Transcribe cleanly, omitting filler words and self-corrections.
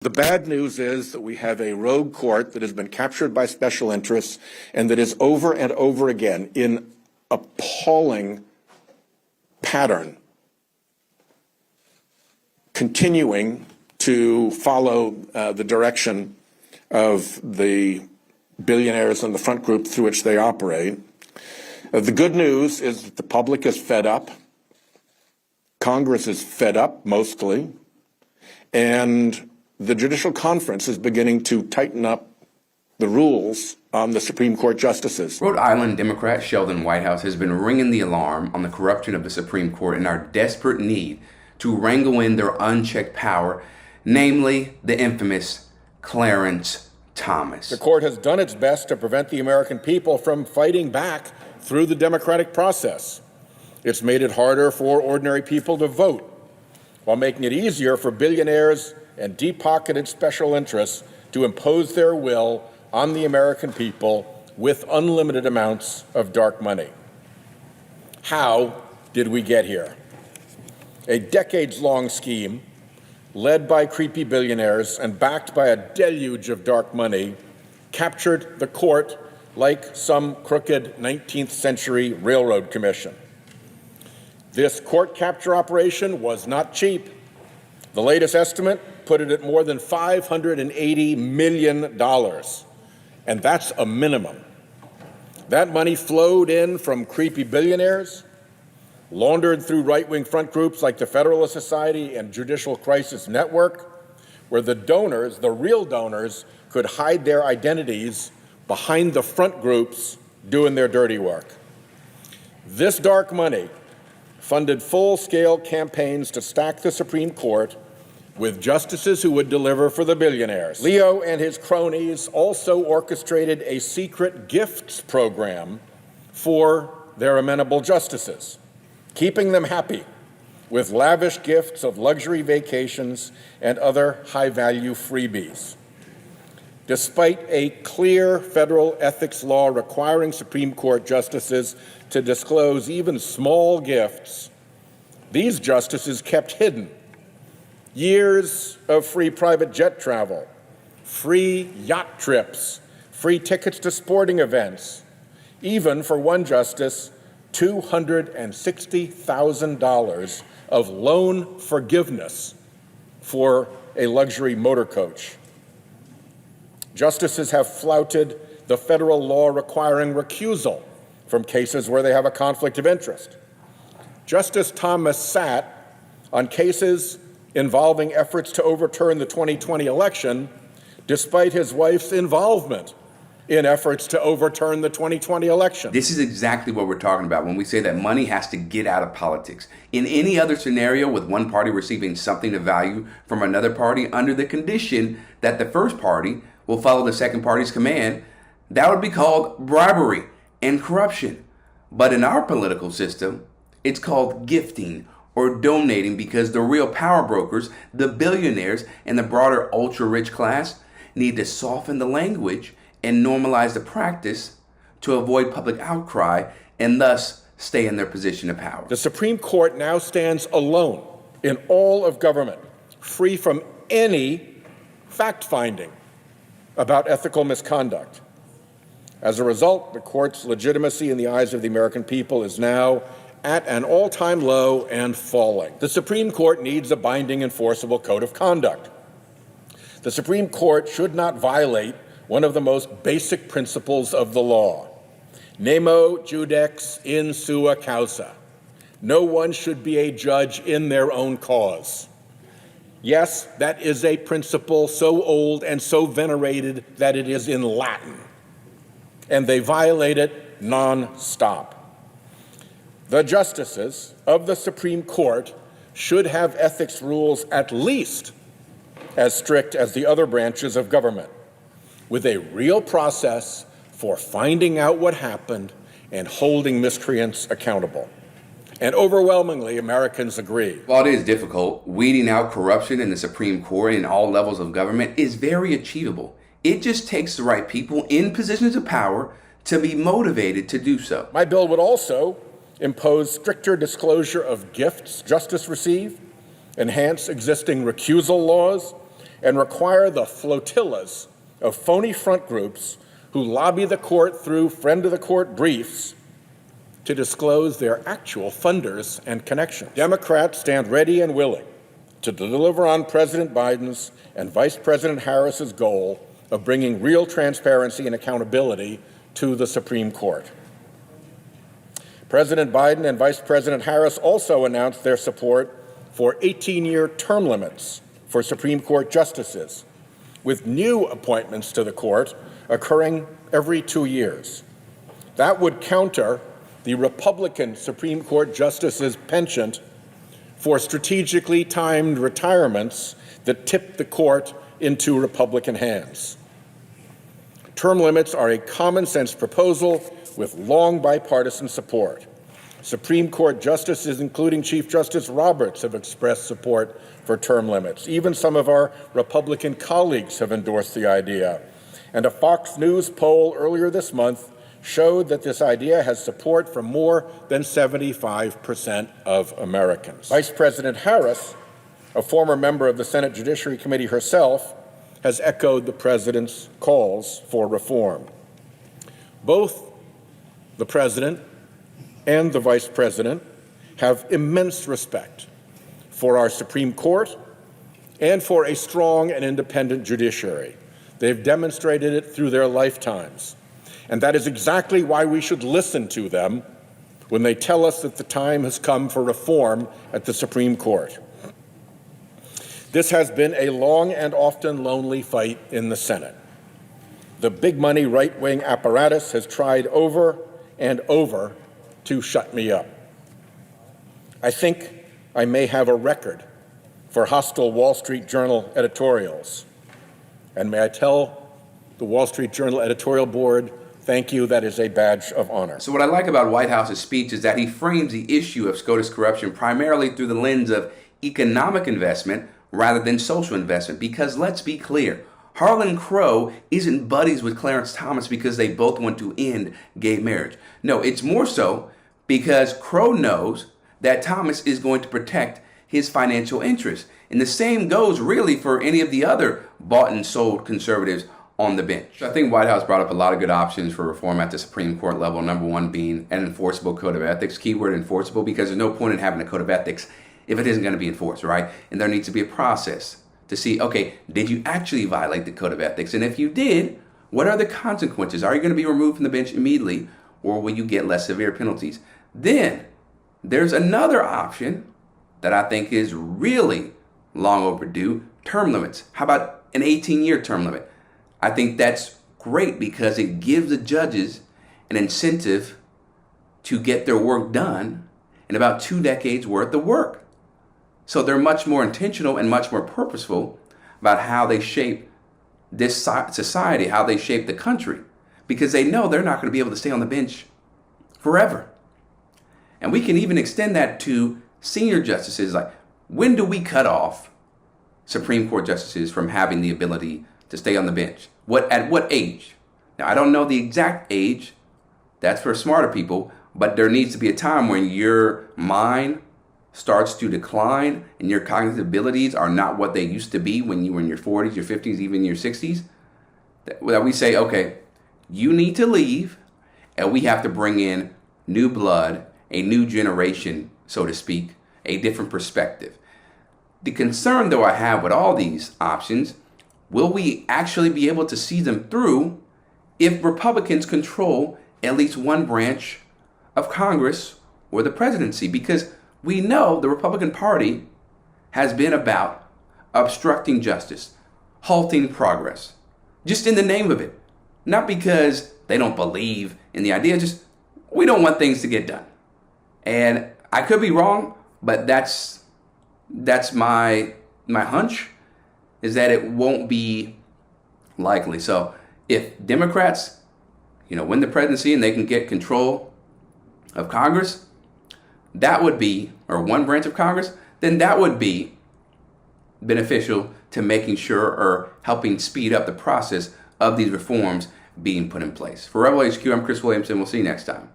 The bad news is that we have a rogue court that has been captured by special interests and that is over and over again in appalling pattern continuing to follow the direction of the billionaires and the front group through which they operate. The good news is that the public is fed up. Congress is fed up, mostly. And the Judicial Conference is beginning to tighten up the rules on the Supreme Court justices. Rhode Island Democrat Sheldon Whitehouse has been ringing the alarm on the corruption of the Supreme Court and our desperate need to wrangle in their unchecked power, namely the infamous Clarence Thomas. The court has done its best to prevent the American people from fighting back through the democratic process. It's made it harder for ordinary people to vote, while making it easier for billionaires and deep-pocketed special interests to impose their will on the American people with unlimited amounts of dark money. How did we get here? A decades-long scheme led by creepy billionaires and backed by a deluge of dark money captured the court like some crooked 19th century railroad commission. This court capture operation was not cheap. The latest estimate put it at more than $580 million, and that's a minimum. That money flowed in from creepy billionaires, laundered through right-wing front groups like the Federalist Society and Judicial Crisis Network, where the donors, the real donors, could hide their identities behind the front groups doing their dirty work. This dark money funded full-scale campaigns to stack the Supreme Court with justices who would deliver for the billionaires. Leo and his cronies also orchestrated a secret gifts program for their amenable justices, keeping them happy with lavish gifts of luxury vacations and other high-value freebies. Despite a clear federal ethics law requiring Supreme Court justices to disclose even small gifts, these justices kept hidden years of free private jet travel, free yacht trips, free tickets to sporting events, even for one justice, $260,000 of loan forgiveness for a luxury motor coach. Justices have flouted the federal law requiring recusal from cases where they have a conflict of interest. Justice Thomas sat on cases involving efforts to overturn the 2020 election, despite his wife's involvement in efforts to overturn the 2020 election. This is exactly what we're talking about when we say that money has to get out of politics. In any other scenario with one party receiving something of value from another party under the condition that the first party will follow the second party's command, that would be called bribery and corruption. But in our political system, it's called gifting or donating, because the real power brokers, the billionaires, and the broader ultra-rich class need to soften the language and normalize the practice to avoid public outcry and thus stay in their position of power. The Supreme Court now stands alone in all of government, free from any fact-finding about ethical misconduct. As a result, the court's legitimacy in the eyes of the American people is now at an all-time low and falling. The Supreme Court needs a binding, enforceable code of conduct. The Supreme Court should not violate one of the most basic principles of the law: nemo judex in sua causa. No one should be a judge in their own cause. Yes, that is a principle so old and so venerated that it is in Latin, and they violate it non-stop. The justices of the Supreme Court should have ethics rules at least as strict as the other branches of government, with a real process for finding out what happened and holding miscreants accountable. And overwhelmingly, Americans agree. While it is difficult, weeding out corruption in the Supreme Court and all levels of government is very achievable. It just takes the right people in positions of power to be motivated to do so. My bill would also impose stricter disclosure of gifts justices receive, enhance existing recusal laws, and require the flotillas of phony front groups who lobby the court through friend of the court briefs to disclose their actual funders and connections. Democrats stand ready and willing to deliver on President Biden's and Vice President Harris's goal of bringing real transparency and accountability to the Supreme Court. President Biden and Vice President Harris also announced their support for 18-year term limits for Supreme Court justices, with new appointments to the court occurring every 2 years. That would counter the Republican Supreme Court justices' penchant for strategically timed retirements that tipped the court into Republican hands. Term limits are a common-sense proposal with long bipartisan support. Supreme Court justices, including Chief Justice Roberts, have expressed support for term limits. Even some of our Republican colleagues have endorsed the idea. And a Fox News poll earlier this month showed that this idea has support from more than 75% of Americans. Vice President Harris, a former member of the Senate Judiciary Committee herself, has echoed the president's calls for reform. Both the president and the vice president have immense respect for our Supreme Court and for a strong and independent judiciary. They've demonstrated it through their lifetimes. And that is exactly why we should listen to them when they tell us that the time has come for reform at the Supreme Court. This has been a long and often lonely fight in the Senate. The big money right-wing apparatus has tried over and over to shut me up. I think I may have a record for hostile Wall Street Journal editorials. And may I tell the Wall Street Journal editorial board, thank you, that is a badge of honor. So what I like about White House's speech is that he frames the issue of SCOTUS corruption primarily through the lens of economic investment rather than social investment. Because let's be clear, Harlan Crow isn't buddies with Clarence Thomas because they both want to end gay marriage. No, it's more so because Crow knows that Thomas is going to protect his financial interests. And the same goes really for any of the other bought and sold conservatives on the bench. I think White House brought up a lot of good options for reform at the Supreme Court level. Number one being an enforceable code of ethics. Keyword enforceable, because there's no point in having a code of ethics if it isn't going to be enforced, right? And there needs to be a process to see, okay, did you actually violate the code of ethics? And if you did, what are the consequences? Are you going to be removed from the bench immediately, or will you get less severe penalties? Then there's another option that I think is really long overdue, term limits. How about an 18-year term limit? I think that's great because it gives the judges an incentive to get their work done in about 2 decades worth of work. So they're much more intentional and much more purposeful about how they shape this society, how they shape the country, because they know they're not going to be able to stay on the bench forever. And we can even extend that to senior justices. Like, when do we cut off Supreme Court justices from having the ability to stay on the bench? At what age? Now, I don't know the exact age. That's for smarter people. But there needs to be a time when your mind starts to decline and your cognitive abilities are not what they used to be when you were in your 40s, your 50s, even your 60s. That we say, okay, you need to leave, and we have to bring in new blood, a new generation, so to speak, a different perspective. The concern, though, I have with all these options, will we actually be able to see them through if Republicans control at least one branch of Congress or the presidency? Because we know the Republican Party has been about obstructing justice, halting progress, just in the name of it. Not because they don't believe in the idea, just we don't want things to get done. And I could be wrong, but that's my hunch, is that it won't be likely. So if Democrats, win the presidency and they can get control of Congress, that would be, or one branch of Congress, then that would be beneficial to making sure or helping speed up the process of these reforms being put in place. For Rebel HQ, I'm Chris Williamson. We'll see you next time.